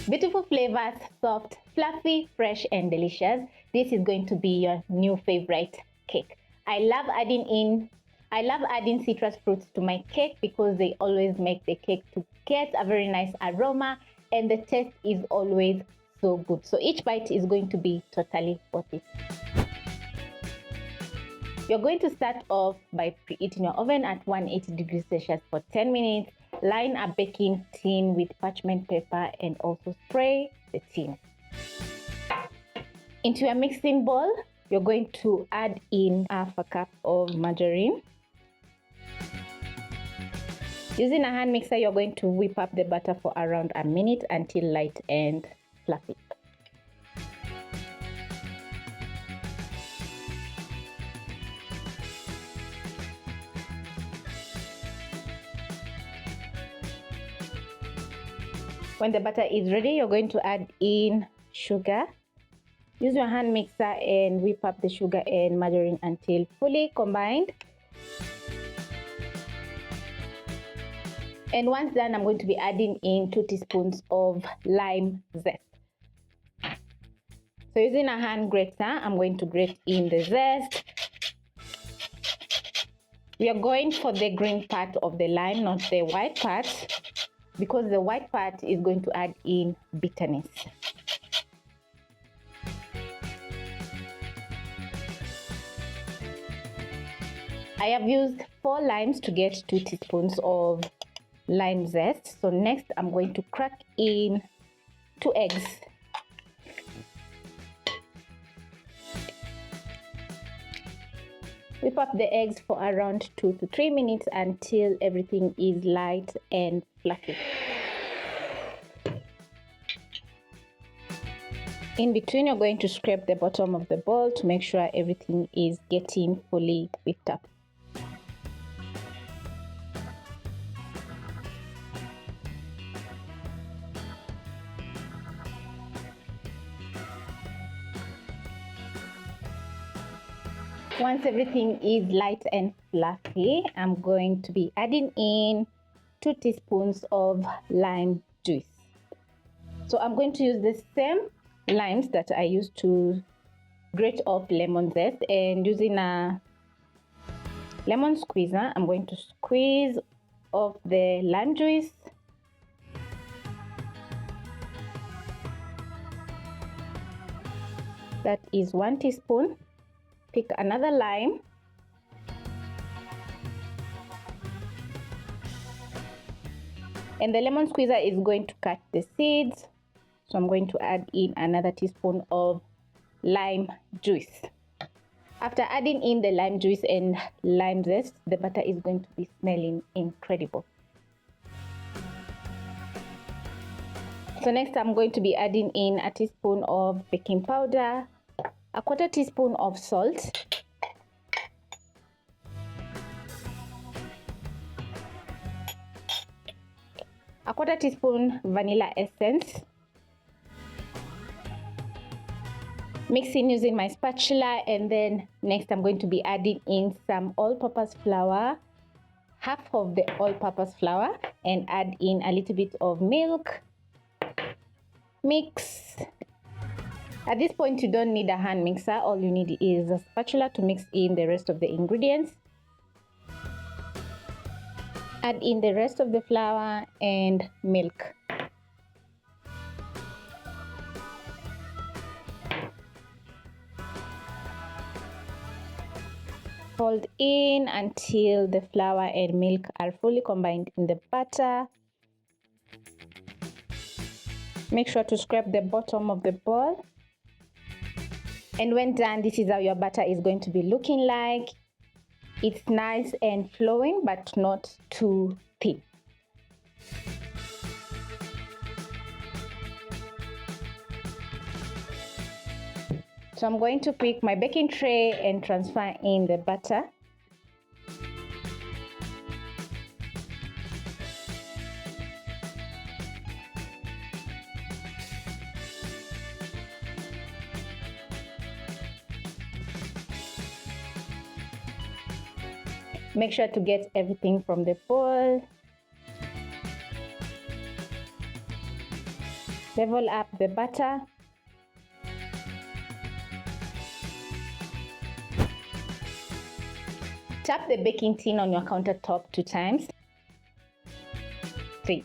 Beautiful flavors, soft, fluffy, fresh, and delicious. This is going to be your new favorite cake. I love adding citrus fruits to my cake because they always make the cake to get a very nice aroma, and the taste is always so good. So each bite is going to be totally worth it. You're going to start off by preheating your oven at 180 degrees Celsius for 10 minutes. Line a baking tin with parchment paper and also spray the tin. Into your mixing bowl, you're going to add in half a cup of margarine. Using a hand mixer, you're going to whip up the butter for around a minute until light and fluffy. When the butter is ready, you're going to add in sugar. Use your hand mixer and whip up the sugar and margarine until fully combined. And once done, I'm going to be adding in 2 teaspoons of lime zest. So using a hand grater, I'm going to grate in the zest. We are going for the green part of the lime, not the white part, because the white part is going to add in bitterness. I have used 4 limes to get 2 teaspoons of lime zest. So next I'm going to crack in 2 eggs. Whip up the eggs for around 2 to 3 minutes until everything is light and fluffy. In between, you're going to scrape the bottom of the bowl to make sure everything is getting fully whipped up. Once everything is light and fluffy, I'm going to be adding in 2 teaspoons of lime juice. So I'm going to use the same limes that I used to grate off lemon zest, and using a lemon squeezer, I'm going to squeeze off the lime juice. That is 1 teaspoon. Pick another lime. And the lemon squeezer is going to cut the seeds. So I'm going to add in another teaspoon of lime juice. After adding in the lime juice and lime zest, the butter is going to be smelling incredible. So next I'm going to be adding in a teaspoon of baking powder, a 1/4 teaspoon of salt, a 1/4 teaspoon vanilla essence. Mixing using my spatula, and then next I'm going to be adding in some all-purpose flour, half of the all-purpose flour, and add in a little bit of milk. Mix. At this point, you don't need a hand mixer. All you need is a spatula to mix in the rest of the ingredients. Add in the rest of the flour and milk. Fold in until the flour and milk are fully combined in the batter. Make sure to scrape the bottom of the bowl. And when done, this is how your batter is going to be looking like. It's nice and flowing, but not too thin. So I'm going to pick my baking tray and transfer in the batter. Make sure to get everything from the bowl. Level up the butter. Tap the baking tin on your countertop 2 times. 3.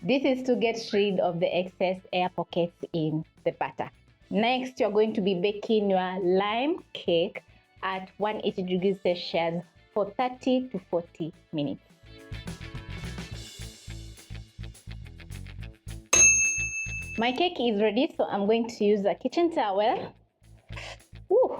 This is to get rid of the excess air pockets in the batter. Next, you're going to be baking your lime cake at 180 degrees Celsius for 30 to 40 minutes. My cake is ready, so I'm going to use a kitchen towel. Woo.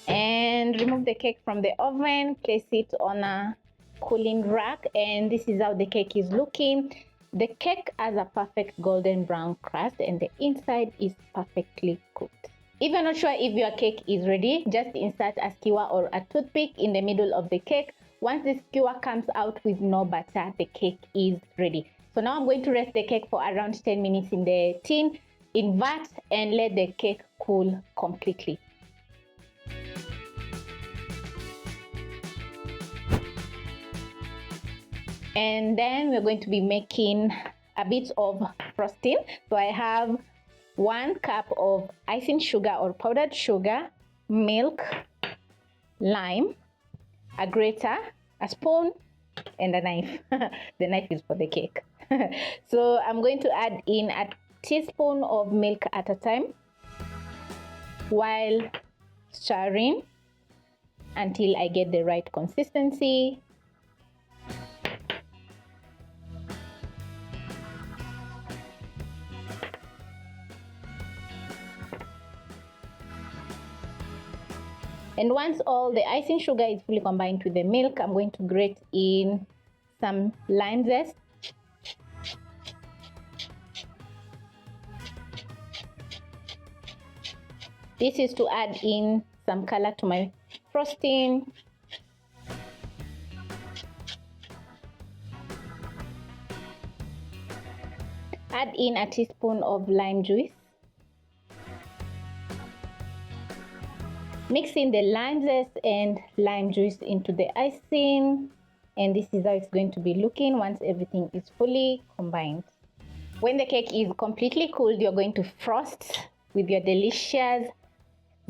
And remove the cake from the oven, place it on a cooling rack, and this is how the cake is looking. The cake has a perfect golden brown crust and the inside is perfectly cooked. If you're not sure if your cake is ready, just insert a skewer or a toothpick in the middle of the cake. Once the skewer comes out with no butter, the cake is ready. So now I'm going to rest the cake for around 10 minutes in the tin, invert, and let the cake cool completely. And then we're going to be making a bit of frosting. So I have 1 cup of icing sugar or powdered sugar, milk, lime, a grater, a spoon, and a knife. The knife is for the cake. So I'm going to add in a teaspoon of milk at a time while stirring until I get the right consistency. And once all the icing sugar is fully combined with the milk, I'm going to grate in some lime zest. This is to add in some color to my frosting. Add in a teaspoon of lime juice. Mix in the lime zest and lime juice into the icing, and this is how it's going to be looking once everything is fully combined. When the cake is completely cooled, you're going to frost with your delicious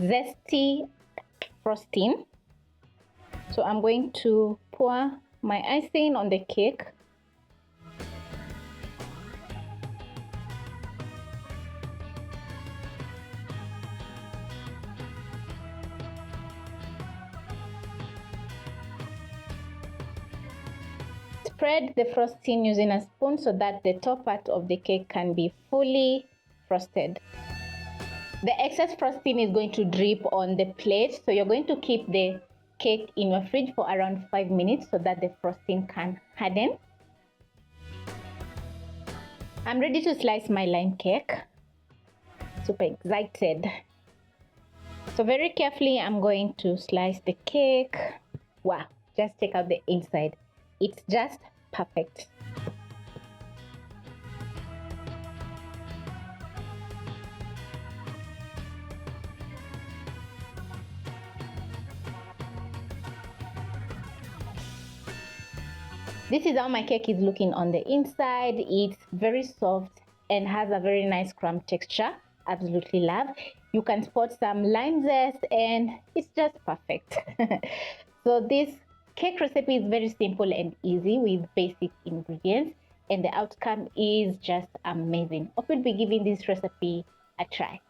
zesty frosting. So I'm going to pour my icing on the cake. Spread the frosting using a spoon so that the top part of the cake can be fully frosted. The excess frosting is going to drip on the plate, so you're going to keep the cake in your fridge for around 5 minutes so that the frosting can harden. I'm ready to slice my lime cake. Super excited. So very carefully, I'm going to slice the cake. Wow, just check out the inside. It's just perfect. This is how my cake is looking on the inside. It's very soft and has a very nice crumb texture. Absolutely love. You can spot some lime zest and it's just perfect. So this cake recipe is very simple and easy with basic ingredients, and the outcome is just amazing. Hope you'll be giving this recipe a try.